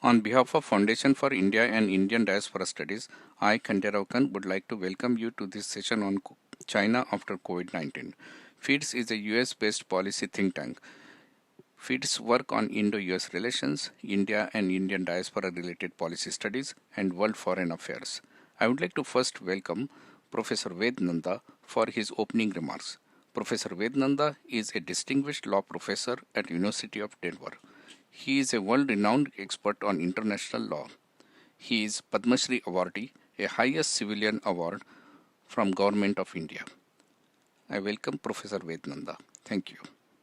On behalf of Foundation for India and Indian Diaspora Studies, I, Khanderavakan, would like to welcome you to this session on China after COVID-19. FIIDS is a US-based policy think tank. FIIDS work on Indo-US relations, India and Indian diaspora-related policy studies, and world foreign affairs. I would like to first welcome Professor Ved Nanda for his opening remarks. Professor Ved Nanda is a distinguished law professor at University of Denver. He is a world-renowned expert on international law. He is Padma Shri awardee, a highest civilian award from Government of India. I welcome Professor Ved Nanda. Thank you.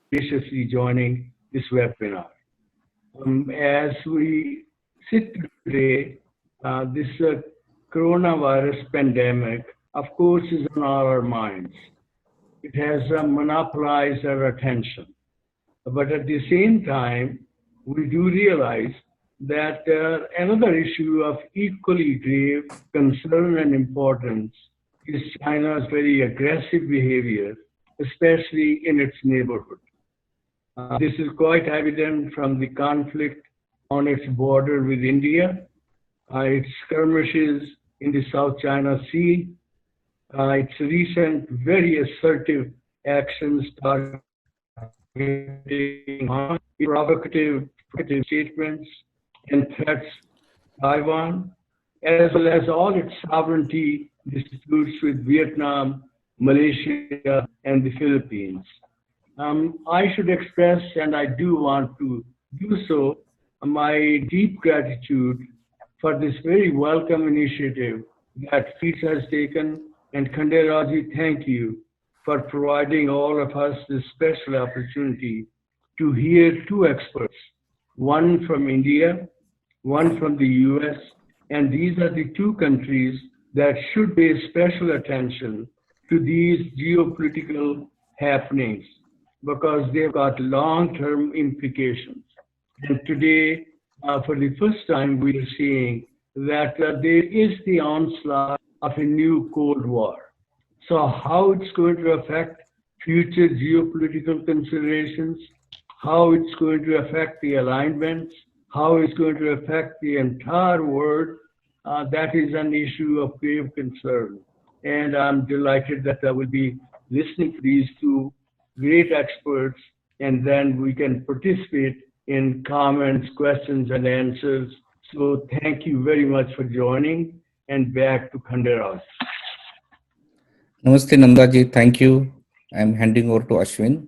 Graciously joining this webinar. As we sit today, this coronavirus pandemic, of course, is on our minds. It has monopolized our attention. But at the same time, we do realize that another issue of equally grave concern and importance is China's very aggressive behavior, especially in its neighborhood. This is quite evident from the conflict on its border with India, its skirmishes in the South China Sea, its recent very assertive actions targeting provocative statements and threats to Taiwan, as well as all its sovereignty disputes with Vietnam, Malaysia, and the Philippines. I should express, and I do want to do so, my deep gratitude for this very welcome initiative that FIIDS has taken. And Khanderavaji, thank you for providing all of us this special opportunity to hear two experts, one from India, one from the US, and these are the two countries that should pay special attention to these geopolitical happenings, because they've got long-term implications. And today, for the first time, we are seeing that there is the onslaught of a new Cold War. So how it's going to affect future geopolitical considerations, how it's going to affect the alignments, how it's going to affect the entire world, that is an issue of grave concern. And I'm delighted that I will be listening to these two great experts, and then we can participate in comments, questions, and answers. So thank you very much for joining, and back to Khanderavaji. Namaste Nandaji, thank you. I'm handing over to Ashwin.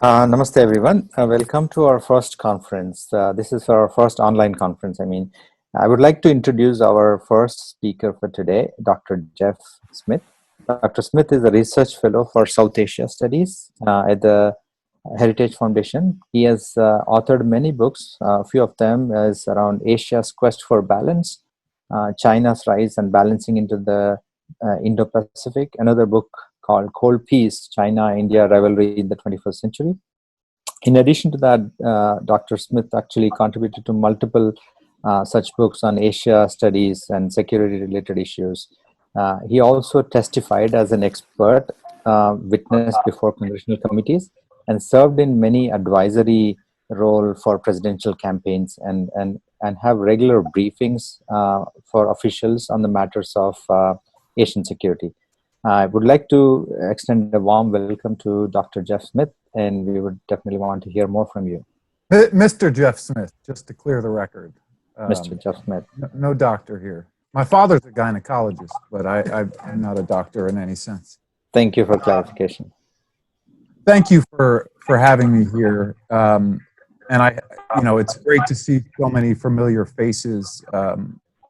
Namaste everyone. Welcome to our first conference. This is our first online conference. I would like to introduce our first speaker for today, Dr. Jeff Smith. Dr. Smith is a research fellow for South Asia Studies at the Heritage Foundation. He has authored many books. A few of them is around Asia's Quest for Balance, China's Rise and Balancing into the Indo-Pacific. Another book called Cold Peace, China-India Rivalry in the 21st Century. In addition to that, Dr. Smith actually contributed to multiple such books on Asia studies and security-related issues. He also testified as an expert witness before congressional committees and served in many advisory role for presidential campaigns and have regular briefings for officials on the matters of Asian security. I would like to extend a warm welcome to Dr. Jeff Smith, and we would definitely want to hear more from you. Mr. Jeff Smith, just to clear the record. Mr. Jeff Smith. No doctor here. My father's a gynecologist, but I'm not a doctor in any sense. Thank you for clarification. Thank you for having me here. And it's great to see so many familiar faces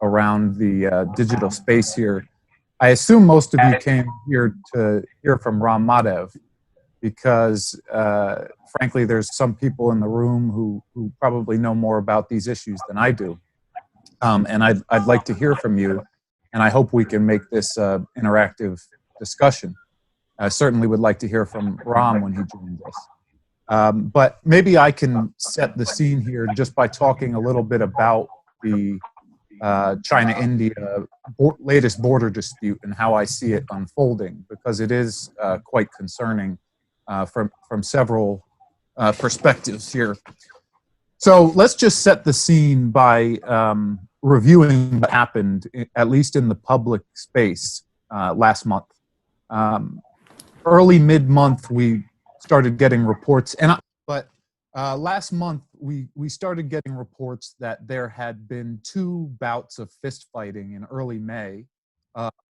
around the digital space here. I assume most of you came here to hear from Ram Madhav because, frankly, there's some people in the room who probably know more about these issues than I do. And I'd like to hear from you, and I hope we can make this interactive discussion. I certainly would like to hear from Ram when he joins us. But maybe I can set the scene here just by talking a little bit about the China-India latest border dispute and how I see it unfolding, because it is quite concerning from several perspectives here. So let's just set the scene by reviewing what happened, at least in the public space last month. Early mid-month, we started getting reports, but last month we started getting reports that there had been 2 bouts of fist fighting in early May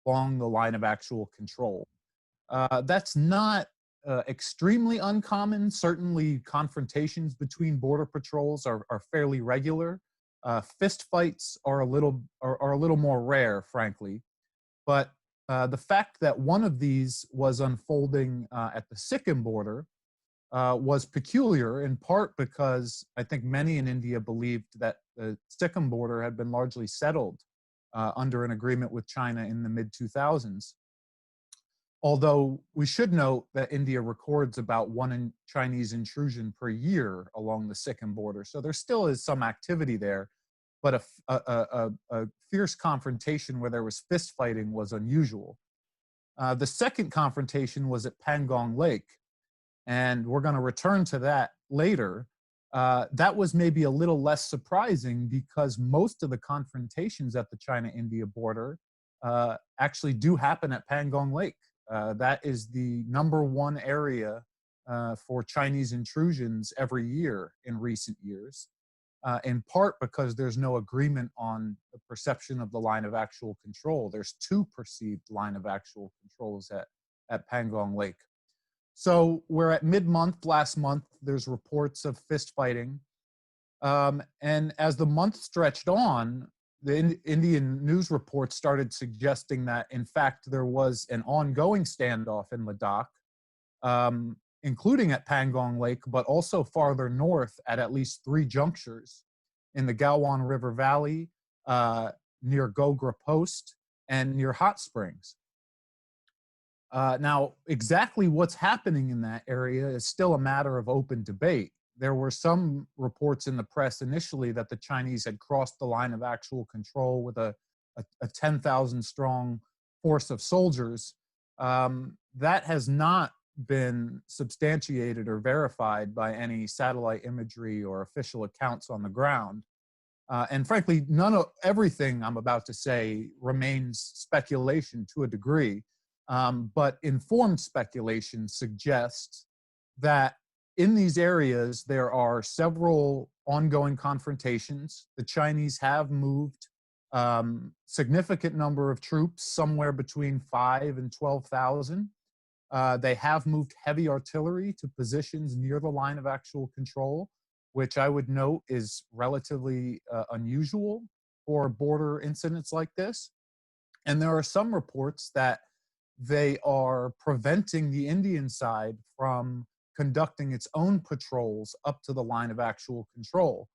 along the line of actual control. That's not extremely uncommon. Certainly, confrontations between border patrols are fairly regular. Fist fights are a little more rare, frankly. But the fact that one of these was unfolding at the Sikkim border was peculiar, in part because I think many in India believed that the Sikkim border had been largely settled under an agreement with China in the mid-2000s. Although we should note that India records about 1 Chinese intrusion per year along the Sikkim border. So there still is some activity there, but a fierce confrontation where there was fist fighting was unusual. The second confrontation was at Pangong Lake, and we're going to return to that later. That was maybe a little less surprising because most of the confrontations at the China-India border actually do happen at Pangong Lake. That is the #1 area for Chinese intrusions every year in recent years, in part because there's no agreement on the perception of the line of actual control. There's 2 perceived line of actual controls at Pangong Lake. So we're at mid-month last month. There's reports of fist fighting. And as the month stretched on, the Indian news reports started suggesting that, in fact, there was an ongoing standoff in Ladakh, including at Pangong Lake, but also farther north at least 3 junctures in the Galwan River Valley, near Gogra Post, and near Hot Springs. Now, exactly what's happening in that area is still a matter of open debate. There were some reports in the press initially that the Chinese had crossed the line of actual control with a 10,000 strong force of soldiers. That has not been substantiated or verified by any satellite imagery or official accounts on the ground. And frankly, everything I'm about to say remains speculation to a degree. But informed speculation suggests that in these areas, there are several ongoing confrontations. The Chinese have moved significant number of troops, somewhere between 5,000 and 12,000. They have moved heavy artillery to positions near the line of actual control, which I would note is relatively unusual for border incidents like this. And there are some reports that they are preventing the Indian side from conducting its own patrols up to the line of actual control,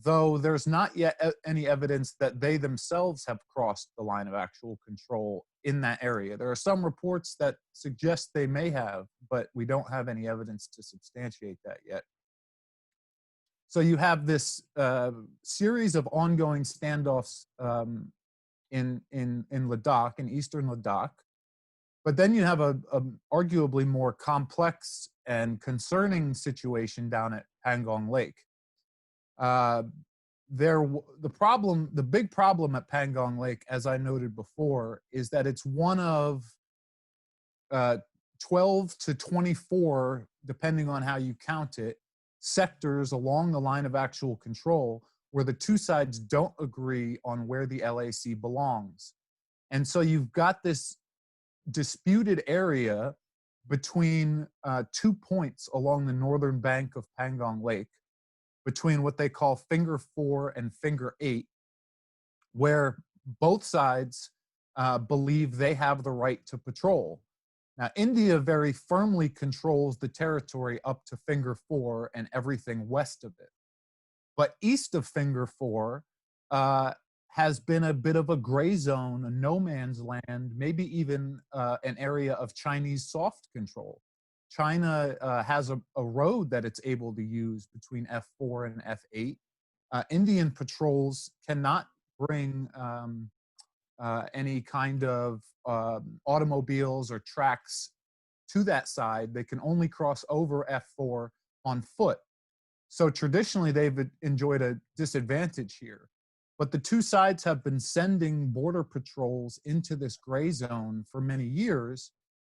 though there's not yet any evidence that they themselves have crossed the line of actual control in that area. There are some reports that suggest they may have, but we don't have any evidence to substantiate that yet. So you have this series of ongoing standoffs in Ladakh, in eastern Ladakh. But then you have a arguably more complex and concerning situation down at Pangong Lake. The big problem at Pangong Lake, as I noted before, is that it's one of 12 to 24, depending on how you count it, sectors along the line of actual control where the 2 sides don't agree on where the LAC belongs. And so you've got this disputed area between 2 points along the northern bank of Pangong Lake, between what they call Finger 4 and Finger 8, where both sides believe they have the right to patrol. Now, India very firmly controls the territory up to Finger 4 and everything west of it. But east of Finger 4 has been a bit of a gray zone, a no man's land, maybe even an area of Chinese soft control. China has a road that it's able to use between F4 and F8. Indian patrols cannot bring any kind of automobiles or tracks to that side. They can only cross over F4 on foot. So traditionally, they've enjoyed a disadvantage here. But the two sides have been sending border patrols into this gray zone for many years,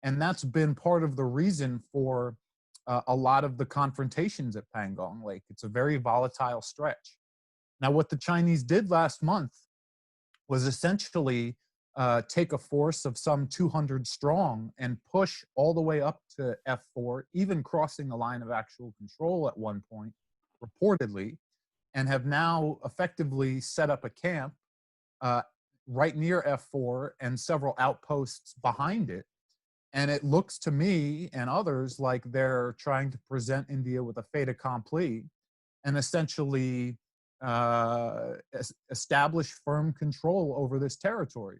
and that's been part of the reason for a lot of the confrontations at Pangong Lake. It's a very volatile stretch. Now, what the Chinese did last month was essentially take a force of some 200 strong and push all the way up to F4, even crossing the line of actual control at one point, reportedly, and have now effectively set up a camp right near F4 and several outposts behind it. And it looks to me and others like they're trying to present India with a fait accompli and essentially establish firm control over this territory.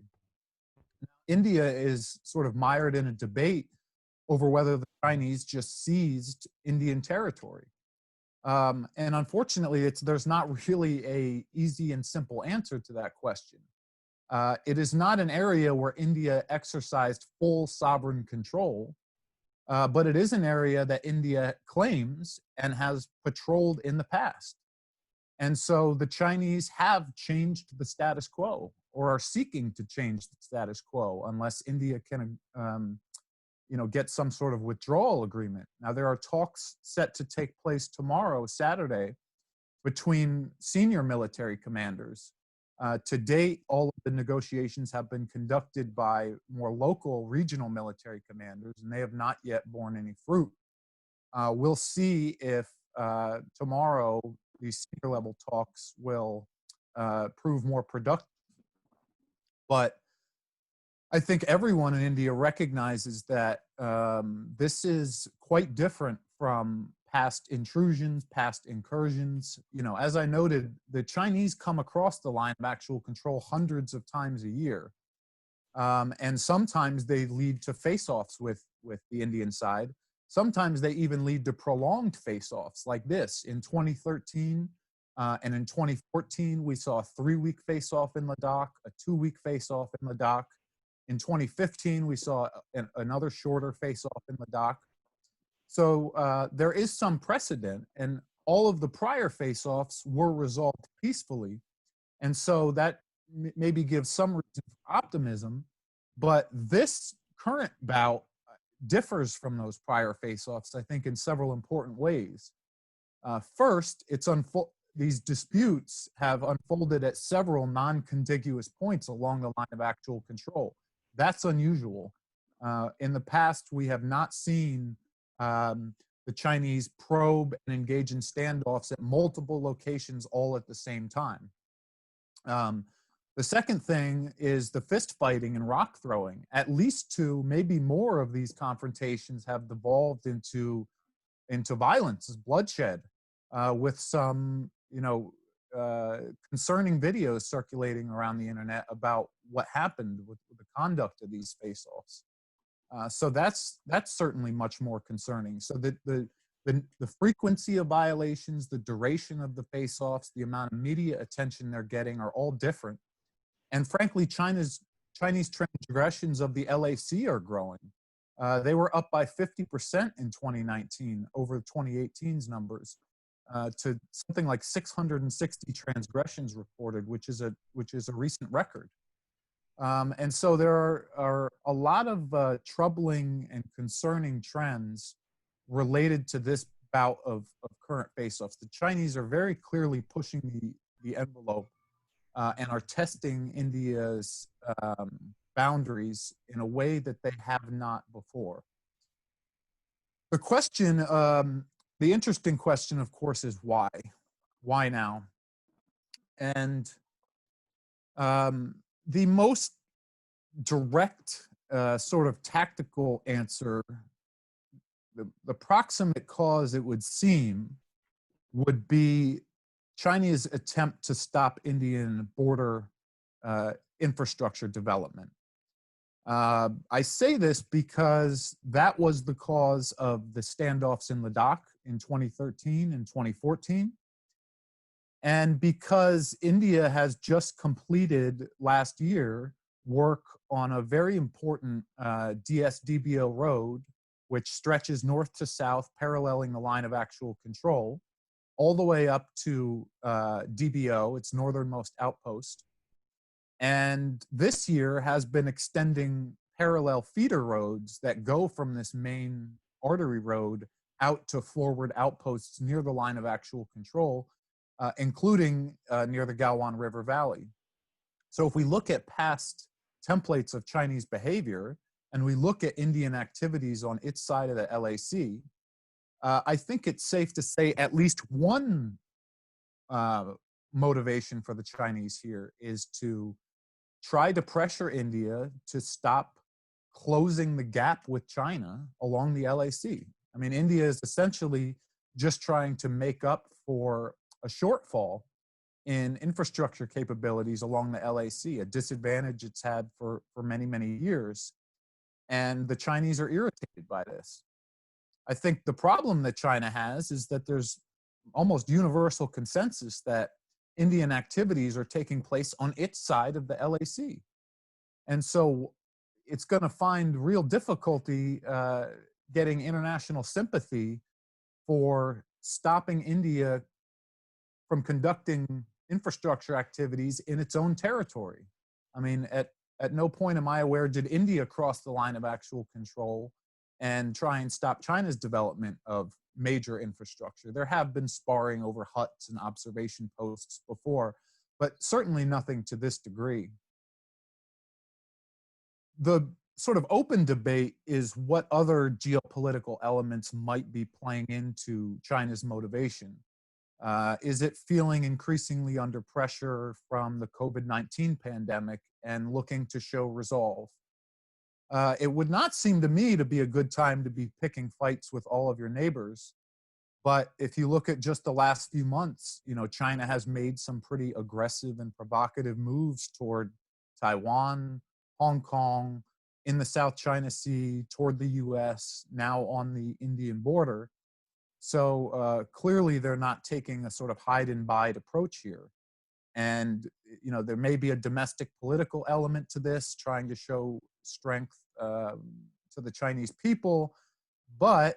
India is sort of mired in a debate over whether the Chinese just seized Indian territory. And unfortunately, there's not really a easy and simple answer to that question. It is not an area where India exercised full sovereign control, but it is an area that India claims and has patrolled in the past. And so the Chinese have changed the status quo, or are seeking to change the status quo, unless India can get some sort of withdrawal agreement. Now, there are talks set to take place tomorrow, Saturday, between senior military commanders. To date, all of the negotiations have been conducted by more local regional military commanders, and they have not yet borne any fruit. We'll see if tomorrow these senior level talks will prove more productive. But I think everyone in India recognizes that this is quite different from past intrusions, past incursions. As I noted, the Chinese come across the line of actual control hundreds of times a year. And sometimes they lead to face-offs with the Indian side. Sometimes they even lead to prolonged face-offs like this. In 2013 and in 2014, we saw a 3-week face-off in Ladakh, a 2-week face-off in Ladakh. In 2015, we saw another shorter face-off in Ladakh. So there is some precedent, and all of the prior face-offs were resolved peacefully. And so that maybe gives some reason for optimism, but this current bout differs from those prior face-offs, I think, in several important ways. First, these disputes have unfolded at several non-contiguous points along the line of actual control. That's unusual. In the past, we have not seen the Chinese probe and engage in standoffs at multiple locations all at the same time. The second thing is the fist fighting and rock throwing. At least 2, maybe more of these confrontations have devolved into violence, bloodshed, with some concerning videos circulating around the internet about what happened with the conduct of these face-offs. So that's certainly much more concerning. So the frequency of violations, the duration of the face-offs, the amount of media attention they're getting are all different. And frankly, Chinese transgressions of the LAC are growing. They were up by 50% in 2019 over 2018's numbers, to something like 660 transgressions reported, which is a recent record. And so there are a lot of troubling and concerning trends related to this bout of current face-offs. The Chinese are very clearly pushing the envelope and are testing India's boundaries in a way that they have not before. The question, the interesting question, of course, is why? Why now? And the most direct sort of tactical answer, the proximate cause, it would seem, would be China's attempt to stop Indian border infrastructure development. I say this because that was the cause of the standoffs in Ladakh in 2013 and 2014. And because India has just completed last year work on a very important DSDBO road, which stretches north to south, paralleling the line of actual control, all the way up to DBO, its northernmost outpost. And this year has been extending parallel feeder roads that go from this main artery road out to forward outposts near the line of actual control, including near the Gaowan River Valley. So if we look at past templates of Chinese behavior and we look at Indian activities on its side of the LAC, I think it's safe to say at least one motivation for the Chinese here is to try to pressure India to stop closing the gap with China along the LAC. I mean, India is essentially just trying to make up for a shortfall in infrastructure capabilities along the LAC, a disadvantage it's had for many, many years. And the Chinese are irritated by this. I think the problem that China has is that there's almost universal consensus that Indian activities are taking place on its side of the LAC. And so it's going to find real difficulty getting international sympathy for stopping India from conducting infrastructure activities in its own territory. I mean, at no point am I aware did India cross the line of actual control and try and stop China's development of major infrastructure. There have been sparring over huts and observation posts before, but certainly nothing to this degree. The sort of open debate is what other geopolitical elements might be playing into China's motivation. Is it feeling increasingly under pressure from the COVID-19 pandemic and looking to show resolve? It would not seem to me to be a good time to be picking fights with all of your neighbors. But if you look at just the last few months, you know, China has made some pretty aggressive and provocative moves toward Taiwan, Hong Kong, in the South China Sea, toward the US, now on the Indian border. So clearly they're not taking a sort of hide and bide approach here. And, you know, there may be a domestic political element to this, trying to show strength to the Chinese people. But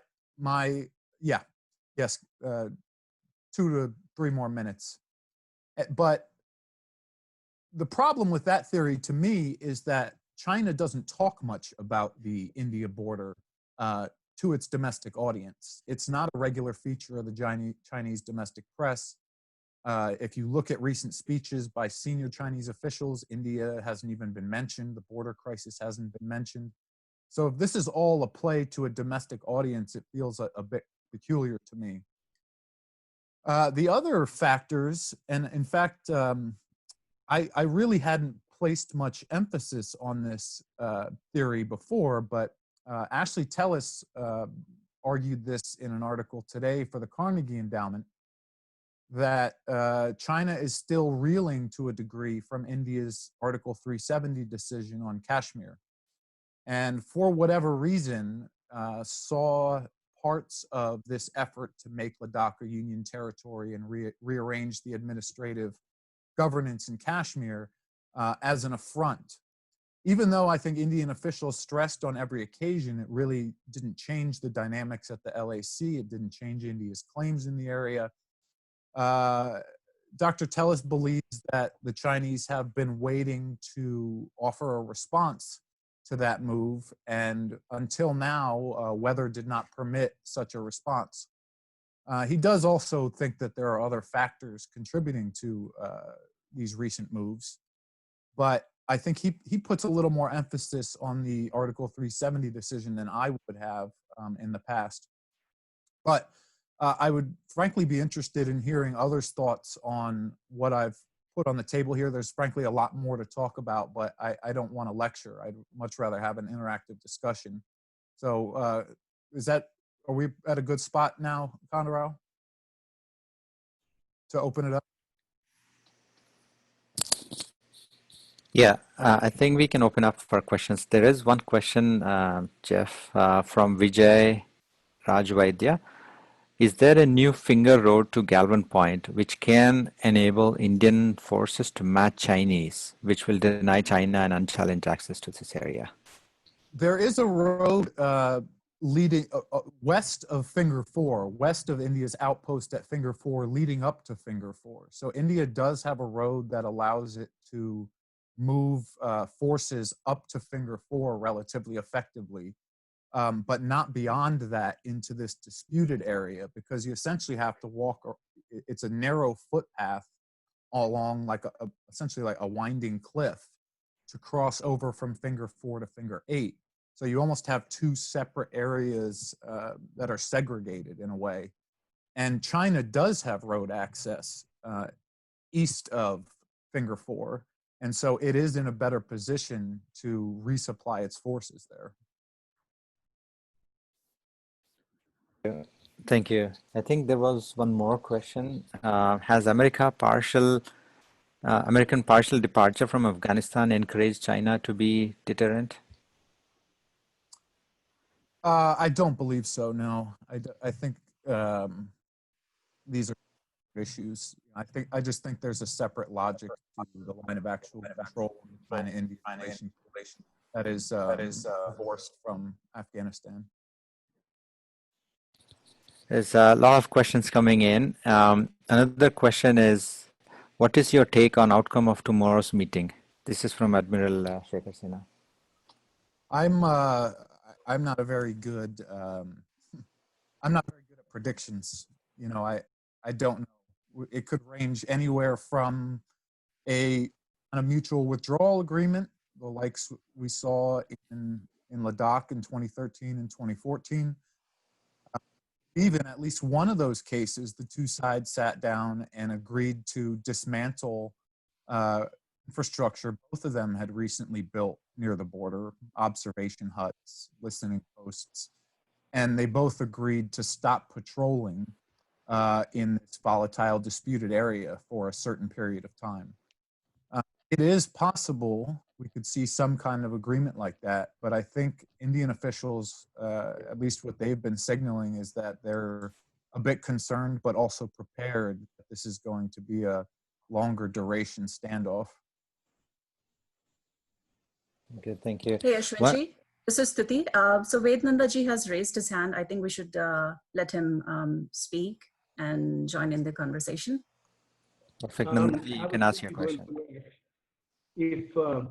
yes, 2 to 3 more minutes. But the problem with that theory to me is that China doesn't talk much about the India border to its domestic audience. It's not a regular feature of the Chinese domestic press. If you look at recent speeches by senior Chinese officials, India hasn't even been mentioned. The border crisis hasn't been mentioned. So if this is all a play to a domestic audience, it feels a bit peculiar to me. The other factors, and in fact, I really hadn't placed much emphasis on this theory before, but Ashley Tellis argued this in an article today for the Carnegie Endowment, that China is still reeling to a degree from India's Article 370 decision on Kashmir. And for whatever reason, saw parts of this effort to make Ladakh a union territory and rearrange the administrative governance in Kashmir as an affront. Even though I think Indian officials stressed on every occasion, it really didn't change the dynamics at the LAC. It didn't change India's claims in the area. Dr. Tellis believes that the Chinese have been waiting to offer a response to that move, and until now, weather did not permit such a response. He does also think that there are other factors contributing to these recent moves, but I think he puts a little more emphasis on the Article 370 decision than I would have in the past. But I would frankly be interested in hearing others' thoughts on what I've put on the table here. There's frankly a lot more to talk about, but I don't want to lecture. I'd much rather have an interactive discussion. So are we at a good spot now, Kondarao, to open it up? Yeah, I think we can open up for questions. There is one question, Jeff, from Vijay Rajvaidya. Is there a new finger road to Galvan Point which can enable Indian forces to match Chinese, which will deny China an unchallenged access to this area? There is a road leading west of Finger 4, west of India's outpost at Finger 4, leading up to Finger 4. So India does have a road that allows it to move forces up to Finger 4 relatively effectively, but not beyond that into this disputed area, because you essentially have to walk, it's a narrow footpath along like essentially like a winding cliff to cross over from Finger 4 to Finger 8. So you almost have two separate areas that are segregated in a way. And China does have road access east of Finger 4. And so it is in a better position to resupply its forces there. Thank you. I think there was one more question. Has American partial departure from Afghanistan encouraged China to be deterrent? I don't believe so, no. I think these are issues. I just think there's a separate logic to the line of actual control in the China-India relation that is divorced from Afghanistan. There's a lot of questions coming in. Another question is, what is your take on outcome of tomorrow's meeting? This is from Admiral Shekhar Sinha. I'm not a very good I'm not very good at predictions. You know, I don't know. It could range anywhere from a mutual withdrawal agreement, the likes we saw in Ladakh in 2013 and 2014. Even at least one of those cases, the two sides sat down and agreed to dismantle infrastructure both of them had recently built near the border, observation huts, listening posts, and they both agreed to stop patrolling in this volatile, disputed area for a certain period of time. It is possible we could see some kind of agreement like that, but I think Indian officials, at least what they've been signaling, is that they're a bit concerned, but also prepared that this is going to be a longer duration standoff. Good, thank you. Hey, Ashwinji, this is Stiti. So Vednanda ji has raised his hand. I think we should let him speak and join in the conversation. Perfect. Nandaji, you can ask your question. If the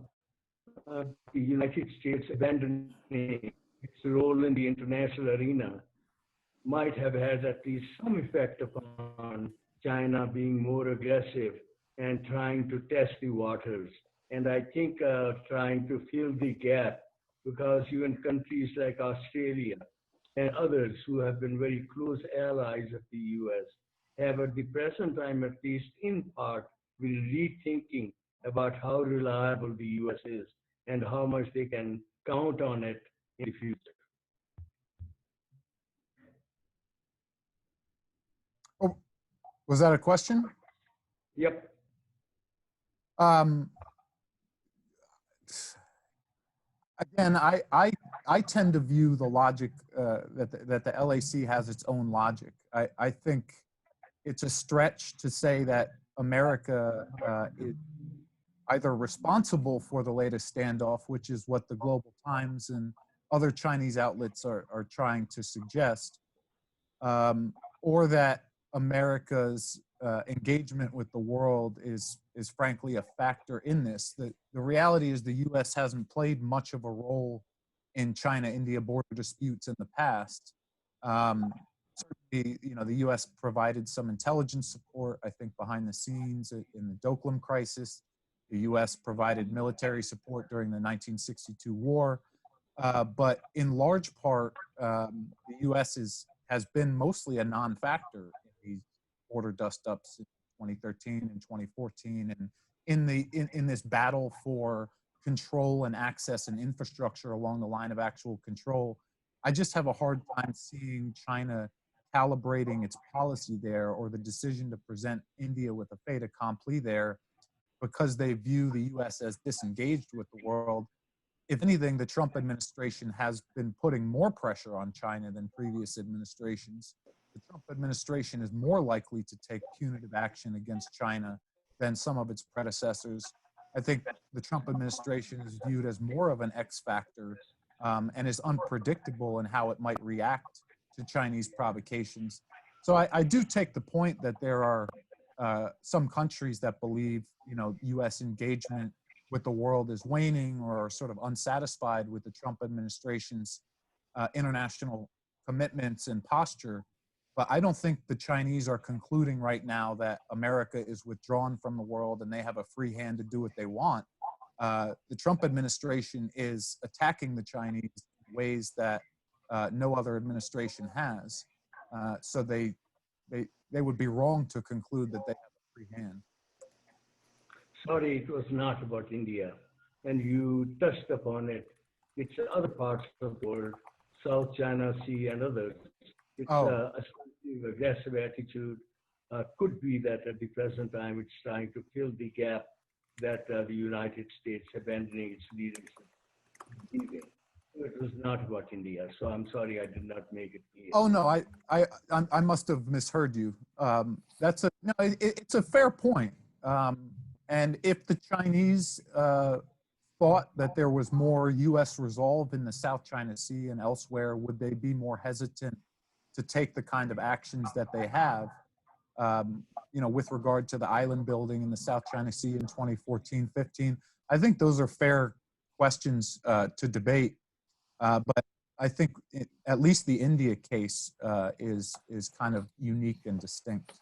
United States abandoning its role in the international arena might have had at least some effect upon China being more aggressive and trying to test the waters. And I think trying to fill the gap, because even countries like Australia and others who have been very close allies of the US have at the present time, at least in part, been rethinking about how reliable the US is and how much they can count on it in the future. Oh, was that a question? Yep. Again, I tend to view the logic that the LAC has its own logic. I think it's a stretch to say that America is either responsible for the latest standoff, which is what the Global Times and other Chinese outlets are trying to suggest, or that America's engagement with the world is frankly a factor in this. The reality is the U.S. hasn't played much of a role in China-India border disputes in the past. Certainly, you know, the U.S. provided some intelligence support, I think, behind the scenes in the Doklam crisis. The U.S. provided military support during the 1962 war. But in large part, the U.S. has been mostly a non-factor in these border dust-ups in 2013 and 2014, and in this battle for control and access and infrastructure along the line of actual control. I just have a hard time seeing China calibrating its policy there, or the decision to present India with a fait accompli there, because they view the U.S. as disengaged with the world. If anything, the Trump administration has been putting more pressure on China than previous administrations. The Trump administration is more likely to take punitive action against China than some of its predecessors. I think the Trump administration is viewed as more of an X factor and is unpredictable in how it might react to Chinese provocations. So I do take the point that there are some countries that believe, U.S. engagement with the world is waning or are sort of unsatisfied with the Trump administration's international commitments and posture. But I don't think the Chinese are concluding right now that America is withdrawn from the world and they have a free hand to do what they want. The Trump administration is attacking the Chinese in ways that no other administration has. So they would be wrong to conclude that they have a free hand. Sorry, it was not about India. And you touched upon it. It's other parts of the world, South China Sea and others. It's a slightly aggressive attitude. Could be that at the present time it's trying to fill the gap that the United States abandoning its leadership. It was not about India, so I'm sorry I did not make it clear. Oh no, I must have misheard you. It's a fair point. And if the Chinese thought that there was more U.S. resolve in the South China Sea and elsewhere, would they be more hesitant to take the kind of actions that they have, with regard to the island building in the South China Sea in 2014-15? I think those are fair questions to debate. But I think at least the India case is kind of unique and distinct.